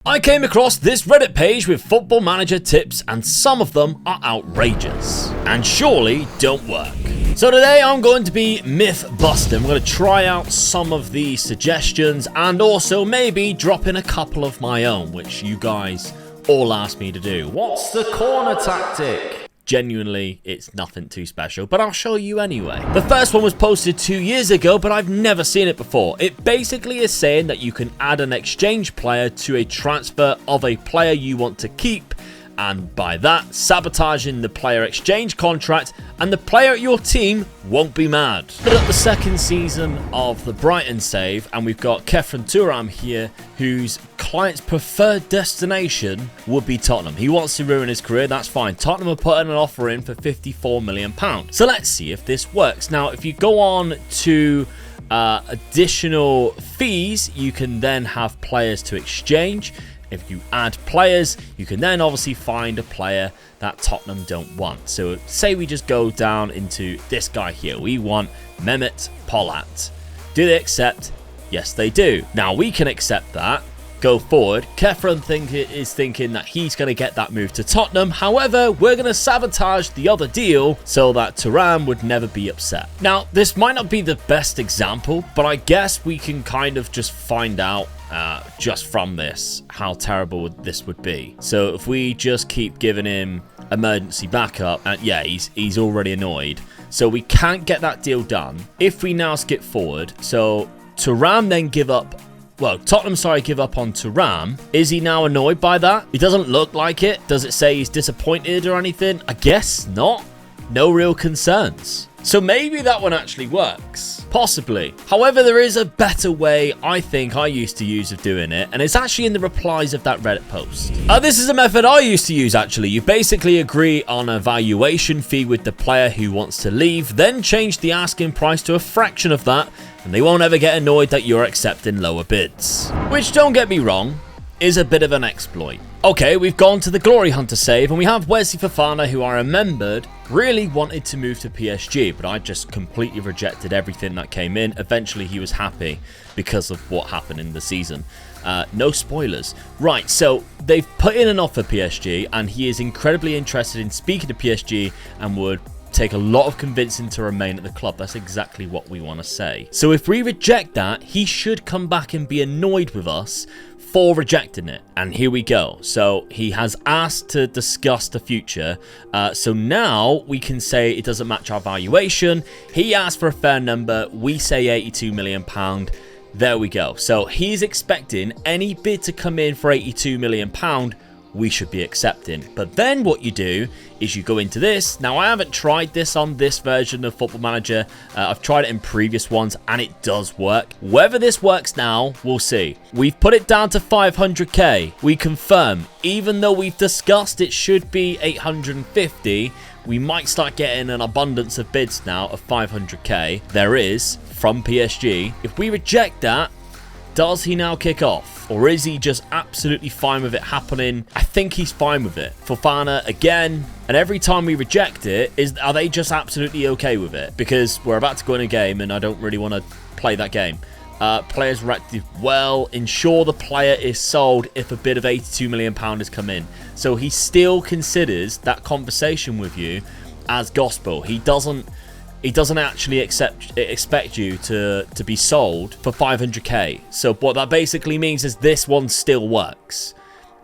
I came across this Reddit page with Football Manager tips, and some of them are outrageous and surely don't work. So today I'm going to be myth busting. I'm going to try out some of the suggestions and also maybe drop in a couple of my own, which you guys all asked me to do. What's the corner tactic? Genuinely, it's nothing too special, but I'll show you anyway. The first one was posted 2 years ago, but I've never seen it before. It basically is saying that you can add an exchange player to a transfer of a player you want to keep, and by that, sabotaging the player exchange contract, and the player at your team won't be mad. But at the second season of the Brighton save, and we've got FIRECUDA here, whose client's preferred destination would be Tottenham. He wants to ruin his career, that's fine. Tottenham are putting an offer in for £54 million. So let's see if this works. Now, if you go on to additional fees, you can then have players to exchange. If you add players, you can then obviously find a player that Tottenham don't want. So say we just go down into this guy here. We want Mehmet Polat. Do they accept? Yes, they do. Now we can accept that. Go forward. Kefren is thinking that he's going to get that move to Tottenham. However, we're going to sabotage the other deal so that Thuram would never be upset. Now, this might not be the best example, but I guess we can kind of just find out just from this how terrible this would be. So if we just keep giving him emergency backup, and yeah, he's already annoyed. So we can't get that deal done. If we now skip forward, so Thuram then give up. Well, Tottenham, give up on Thuram. Is he now annoyed by that? He doesn't look like it. Does it say he's disappointed or anything? I guess not. No real concerns. So maybe that one actually works. Possibly. However, there is a better way I think I used to use of doing it, and it's actually in the replies of that Reddit post. This is a method I used to use, actually. You basically agree on a valuation fee with the player who wants to leave, then change the asking price to a fraction of that, and they won't ever get annoyed that you're accepting lower bids. Which, don't get me wrong, is a bit of an exploit. Okay, we've gone to the Glory Hunter save, and we have Wesley Fofana, who I remembered really wanted to move to PSG, but I just completely rejected everything that came in. Eventually, he was happy because of what happened in the season. No spoilers. Right, so they've put in an offer PSG, and he is incredibly interested in speaking to PSG and would take a lot of convincing to remain at the club. That's exactly what we want to say. So if we reject that, he should come back and be annoyed with us for rejecting it. And here we go. So he has asked to discuss the future. So now we can say it doesn't match our valuation. He asked for a fair number. We say £82 million. There we go. So he's expecting any bid to come in for £82 million. We should be accepting. But then what you do is you go into this. Now, I haven't tried this on this version of Football Manager. I've tried it in previous ones and it does work. Whether this works now, we'll see. We've put it down to 500k. We confirm, even though we've discussed it should be 850, we might start getting an abundance of bids now of 500k. There is from PSG. If we reject that, does he now kick off? Or is he just absolutely fine with it happening? I think he's fine with it. Fofana again. And every time we reject it, are they just absolutely okay with it? Because we're about to go in a game and I don't really want to play that game. Players reacted well. Ensure the player is sold if a bid of £82 million has come in. So he still considers that conversation with you as gospel. He doesn't actually expect you to be sold for 500k. So what that basically means is this one still works.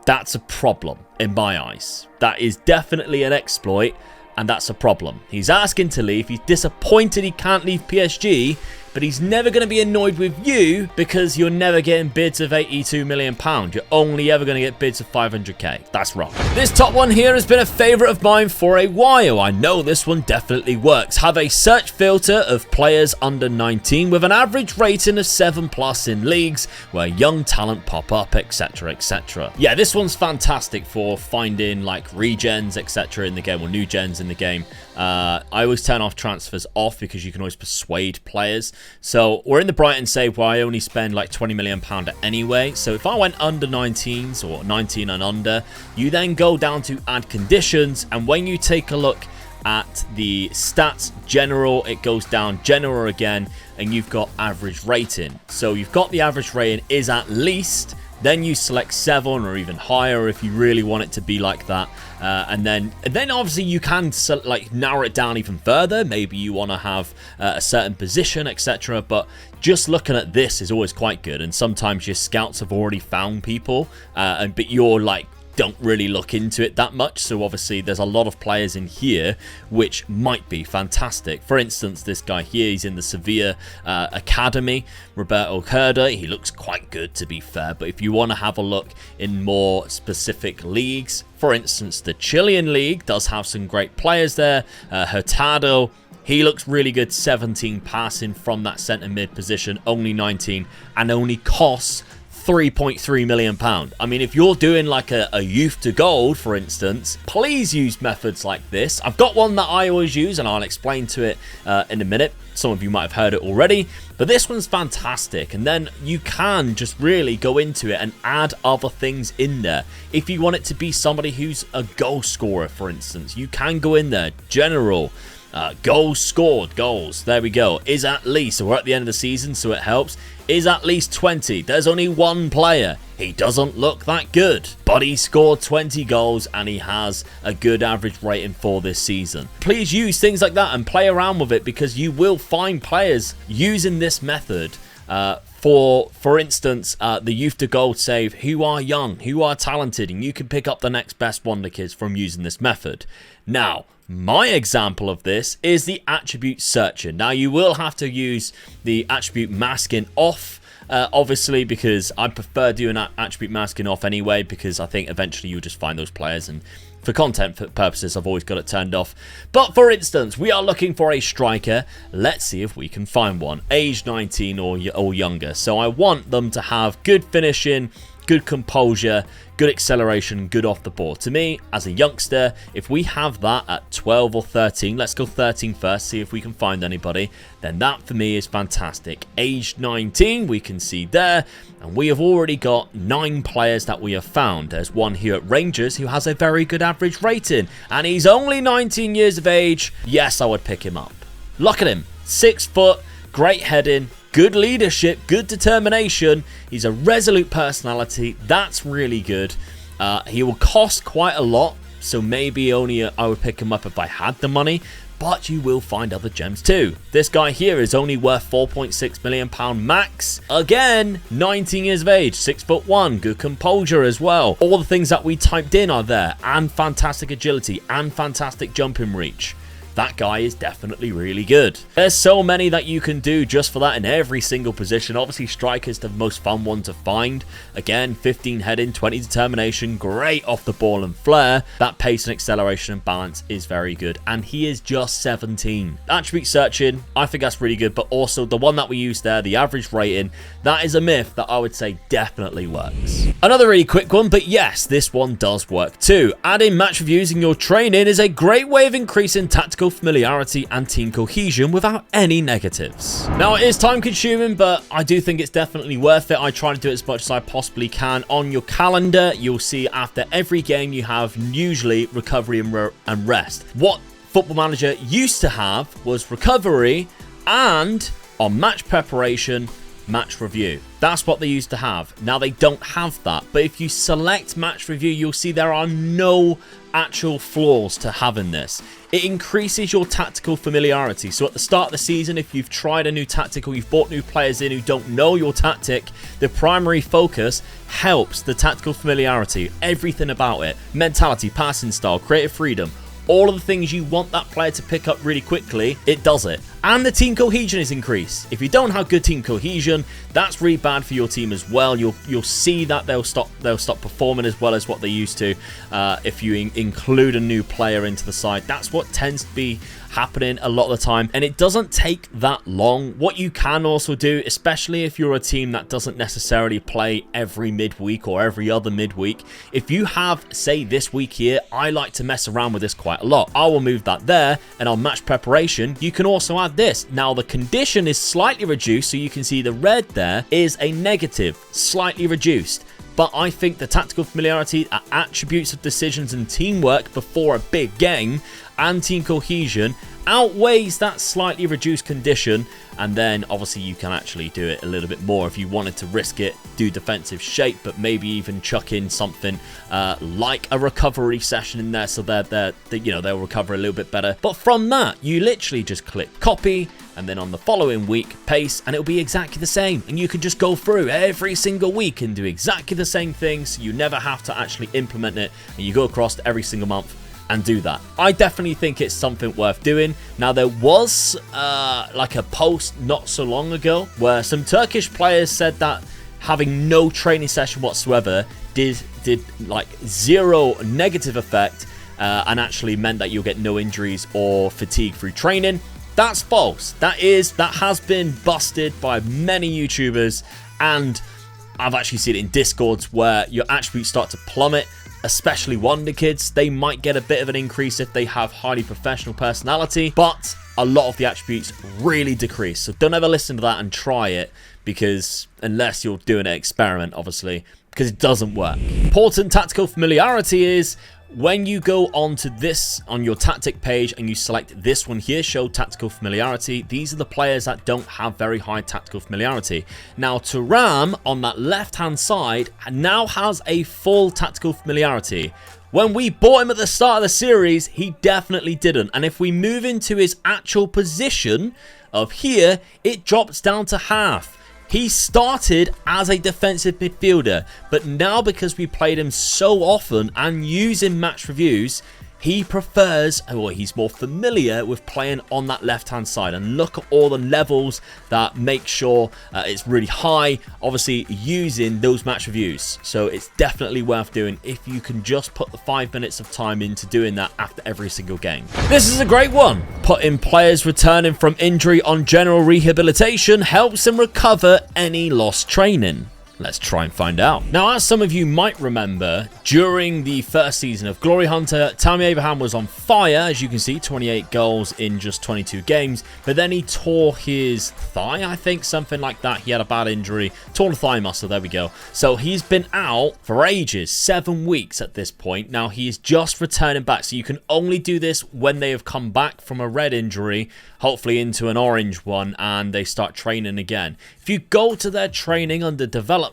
That's a problem in my eyes. That is definitely an exploit, and that's a problem. He's asking to leave. He's disappointed he can't leave PSG, but he's never going to be annoyed with you because you're never getting bids of £82 million. You're only ever going to get bids of 500k. That's wrong. This top one here has been a favorite of mine for a while. I know this one definitely works. Have a search filter of players under 19 with an average rating of 7+ in leagues where young talent pop up, etc, etc. Yeah, this one's fantastic for finding like regens, etc in the game, or new gens in the game. I always turn off transfers off because you can always persuade players. So we're in the Brighton save where I only spend like £20 million anyway. So if I went under 19s or 19 and under, you then go down to add conditions. And when you take a look at the stats general, it goes down general again, and you've got average rating. So you've got the average rating is at least Then you select 7 or even higher if you really want it to be like that. And then obviously you can like narrow it down even further. Maybe you want to have a certain position, etc. But just looking at this is always quite good. And sometimes your scouts have already found people, but you're like, don't really look into it that much. So obviously there's a lot of players in here which might be fantastic. For instance, this guy here, he's in the Sevilla Academy, Roberto Herder. He looks quite good, to be fair, but if you want to have a look in more specific leagues, for instance, the Chilean league does have some great players there. Hurtado, he looks really good, 17 passing from that centre mid position, only 19, and only costs £3.3 million. I mean, if you're doing like a youth to gold, for instance, please use methods like this. I've got one that I always use, and I'll explain to it in a minute. Some of you might have heard it already, but this one's fantastic. And then you can just really go into it and add other things in there. If you want it to be somebody who's a goal scorer, for instance, you can go in there, general, goals scored, goals, there we go, is at least, so we're at the end of the season, so it helps, is at least 20. There's only one player. He doesn't look that good, but he scored 20 goals and he has a good average rating for this season. Please use things like that and play around with it, because you will find players using this method for instance, the youth to gold save, who are young, who are talented, and you can pick up the next best wonder kids from using this method. Now, my example of this is the attribute searching. Now, you will have to use the attribute masking off, obviously, because I prefer doing attribute masking off anyway, because I think eventually you'll just find those players, and for content purposes, I've always got it turned off. But for instance, we are looking for a striker. Let's see if we can find one, age 19 or younger. So I want them to have good finishing, good composure, good acceleration, good off the ball. To me, as a youngster, if we have that at 12 or 13, let's go 13 first, see if we can find anybody, then that for me is fantastic. Age 19, we can see there, and we have already got 9 players that we have found. There's one here at Rangers who has a very good average rating, and he's only 19 years of age. Yes, I would pick him up. Look at him, 6 foot, great heading, good leadership, good determination. He's a resolute personality. That's really good. He will cost quite a lot, so maybe only I would pick him up if I had the money, but you will find other gems too. This guy here is only worth £4.6 million max. Again, 19 years of age, 6'1", good composure as well. All the things that we typed in are there, and fantastic agility, and fantastic jumping reach. That guy is definitely really good. There's so many that you can do just for that in every single position. Obviously, striker is the most fun one to find. Again, 15 heading, 20 determination, great off the ball and flair. That pace and acceleration and balance is very good. And he is just 17. Attribute searching, I think that's really good. But also the one that we used there, the average rating, that is a myth that I would say definitely works. Another really quick one, but yes, this one does work too. Adding match reviews in your training is a great way of increasing tactical familiarity and team cohesion without any negatives. Now, it is time consuming, but I do think it's definitely worth it. I try to do it as much as I possibly can. On your calendar, you'll see after every game you have usually recovery and rest. What Football Manager used to have was recovery, and on match preparation, match review. That's what they used to have. Now they don't have that, but if you select match review, you'll see there are no actual flaws to having this. It increases your tactical familiarity. So at the start of the season, if you've tried a new tactic or you've brought new players in who don't know your tactic, the primary focus helps the tactical familiarity, everything about it, mentality, passing style, creative freedom, all of the things you want that player to pick up really quickly, it does it. And the team cohesion is increased. If you don't have good team cohesion, that's really bad for your team as well. You'll see that they'll stop performing as well as what they used to if you include a new player into the side. That's what tends to be happening a lot of the time, and it doesn't take that long. What you can also do, especially if you're a team that doesn't necessarily play every midweek or every other midweek, if you have, say, this week here, I like to mess around with this quite a lot. I will move that there, and on match preparation, you can also add this. Now, the condition is slightly reduced, so you can see the red there is a negative, slightly reduced. But I think the tactical familiarity, attributes of decisions and teamwork before a big game, and team cohesion outweighs that slightly reduced condition, and then obviously you can actually do it a little bit more if you wanted to risk it, do defensive shape, but maybe even chuck in something like a recovery session in there, so that you know, they'll recover a little bit better. But from that, you literally just click copy, and then on the following week, paste, and it'll be exactly the same. And you can just go through every single week and do exactly the same thing, so you never have to actually implement it, and you go across every single month and do that. I definitely think it's something worth doing. Now, there was like a post not so long ago where some Turkish players said that having no training session whatsoever did like zero negative effect and actually meant that you'll get no injuries or fatigue through training. That's false. That has been busted by many YouTubers, and I've actually seen it in Discords where your attributes start to plummet, especially Wonder Kids. They might get a bit of an increase if they have highly professional personality, but a lot of the attributes really decrease. So don't ever listen to that and try it, because unless you're doing an experiment, obviously, because it doesn't work. Important tactical familiarity is when you go onto this on your tactic page and you select this one here, show tactical familiarity, these are the players that don't have very high tactical familiarity. Now, Turam on that left hand side now has a full tactical familiarity. When we bought him at the start of the series, he definitely didn't. And if we move into his actual position of here, it drops down to half. He started as a defensive midfielder, but now because we played him so often and using match reviews, he prefers, or he's more familiar with playing on that left-hand side. And look at all the levels that make sure it's really high, obviously using those match reviews. So it's definitely worth doing if you can just put the 5 minutes of time into doing that after every single game. This is a great one. Putting players returning from injury on general rehabilitation helps them recover any lost training. Let's try and find out. Now, as some of you might remember, during the first season of Glory Hunter, Tammy Abraham was on fire. As you can see, 28 goals in just 22 games. But then he tore his thigh, I think, something like that. He had a bad injury, torn thigh muscle, there we go. So he's been out for ages, 7 weeks at this point. Now, he's just returning back. So you can only do this when they have come back from a red injury, hopefully into an orange one, and they start training again. If you go to their training under development,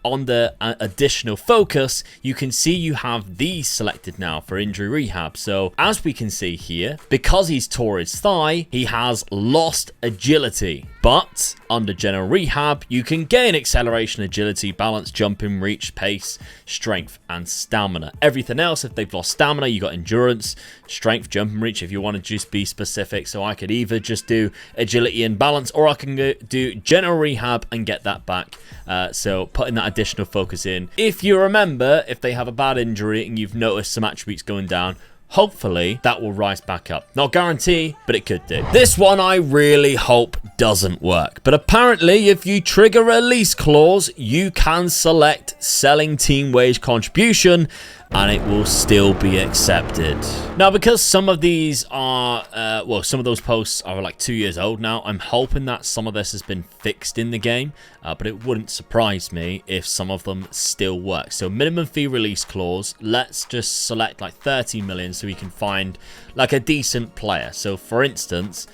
on the additional focus, you can see you have these selected now for injury rehab. So as we can see here, because he's tore his thigh, he has lost agility. But under general rehab, you can gain acceleration, agility, balance, jumping, reach, pace, strength, and stamina. Everything else, if they've lost stamina, you got endurance, strength, jumping, reach, if you want to just be specific. So I could either just do agility and balance, or I can do general rehab and get that back. So putting that additional focus in. If you remember, if they have a bad injury and you've noticed some attributes going down, hopefully that will rise back up. Not guarantee, but it could do. This one I really hope doesn't work. But apparently, if you trigger a release clause, you can select selling team wage contribution and it will still be accepted. Now, because some of these are, well, some of those posts are like 2 years old now, I'm hoping that some of this has been fixed in the game, but it wouldn't surprise me if some of them still work. So minimum fee release clause, let's just select like 30 million so we can find like a decent player. So for instance,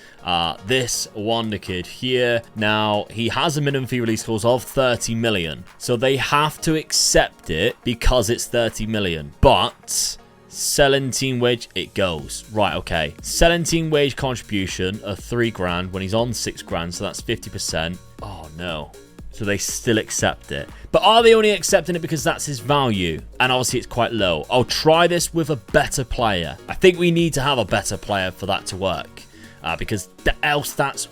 this Wonder Kid here, now he has a minimum fee release clause of 30 million. So they have to accept it because it's 30 million. But selling team wage, it goes. Right, okay. Selling team wage contribution of 3 grand when he's on 6 grand, so that's 50%. Oh no. So they still accept it. But are they only accepting it because that's his value? And obviously it's quite low. I'll try this with a better player. I think we need to have a better player for that to work. Because else that's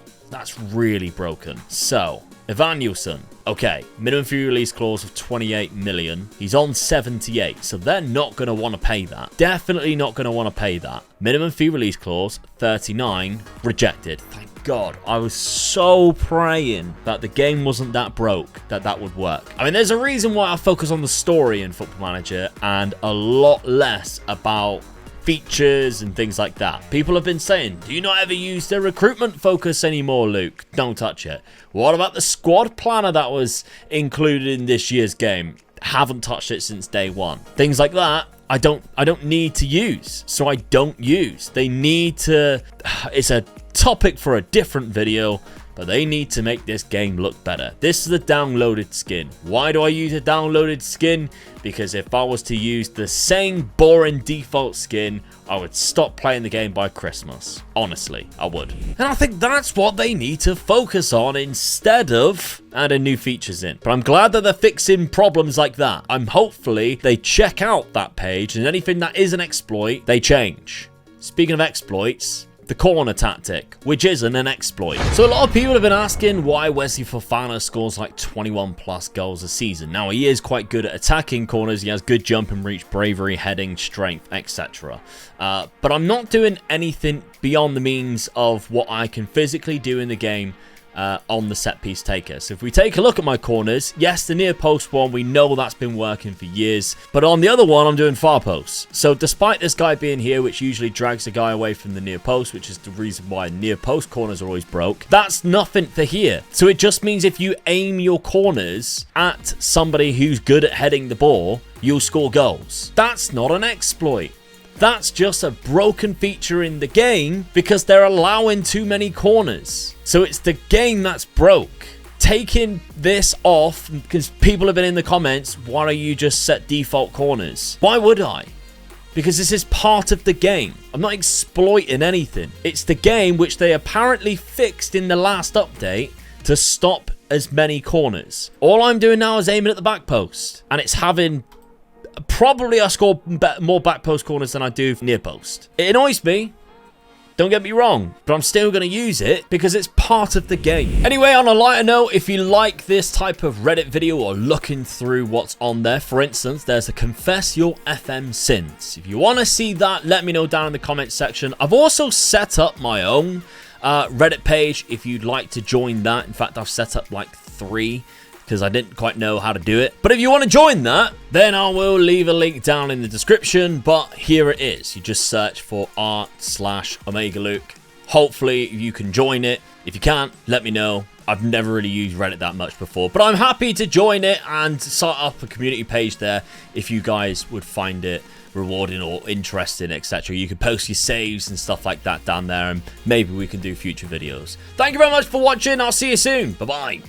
really broken. So, Ivan Nielsen. Okay, minimum fee release clause of 28 million. He's on 78, so they're not going to want to pay that. Definitely not going to want to pay that. Minimum fee release clause, 39, rejected. Thank God. I was so praying that the game wasn't that broke, that would work. I mean, there's a reason why I focus on the story in Football Manager and a lot less about features and things like that. People have been saying, do you not ever use the recruitment focus anymore, Luke? Don't touch it. What about the squad planner that was included in this year's game? Haven't touched it since day one. Things like that, I don't need to use, so I don't use. They need to, it's a topic for a different video. but they need to make this game look better. This is a downloaded skin. Why do I use a downloaded skin? Because if I was to use the same boring default skin, I would stop playing the game by Christmas. Honestly, I would. And I think that's what they need to focus on instead of adding new features in. But I'm glad that they're fixing problems like that. Hopefully they check out that page, and anything that is an exploit, they change. Speaking of exploits, the corner tactic, which isn't an exploit. So a lot of people have been asking why Wesley Fofana scores like 21 plus goals a season. Now, he is quite good at attacking corners. He has good jump and reach, bravery, heading, strength, etc. But I'm not doing anything beyond the means of what I can physically do in the game on the set piece taker. So if we take a look at my corners, yes, the near post one, we know that's been working for years, but on the other one, I'm doing far posts. So despite this guy being here, which usually drags the guy away from the near post, which is the reason why near post corners are always broke, that's nothing for here. So it just means if you aim your corners at somebody who's good at heading the ball, you'll score goals. That's not an exploit. That's just a broken feature in the game because they're allowing too many corners. So it's the game that's broke. Taking this off, because people have been in the comments, why don't you just set default corners? Why would I? Because this is part of the game. I'm not exploiting anything. It's the game which they apparently fixed in the last update to stop as many corners. All I'm doing now is aiming at the back post, and it's having... Probably I score more back post corners than I do near post. It annoys me, don't get me wrong, but I'm still going to use it because it's part of the game. Anyway, on a lighter note, if you like this type of Reddit video or looking through what's on there, for instance, there's a Confess Your FM Sins. If you want to see that, let me know down in the comments section. I've also set up my own Reddit page if you'd like to join that. In fact, I've set up like 3 because I didn't quite know how to do it. But if you want to join that, then I will leave a link down in the description. But here it is. You just search for art/OmegaLuke. Hopefully you can join it. If you can't, let me know. I've never really used Reddit that much before, but I'm happy to join it and start up a community page there if you guys would find it rewarding or interesting, etc. You can post your saves and stuff like that down there, and maybe we can do future videos. Thank you very much for watching. I'll see you soon. Bye-bye.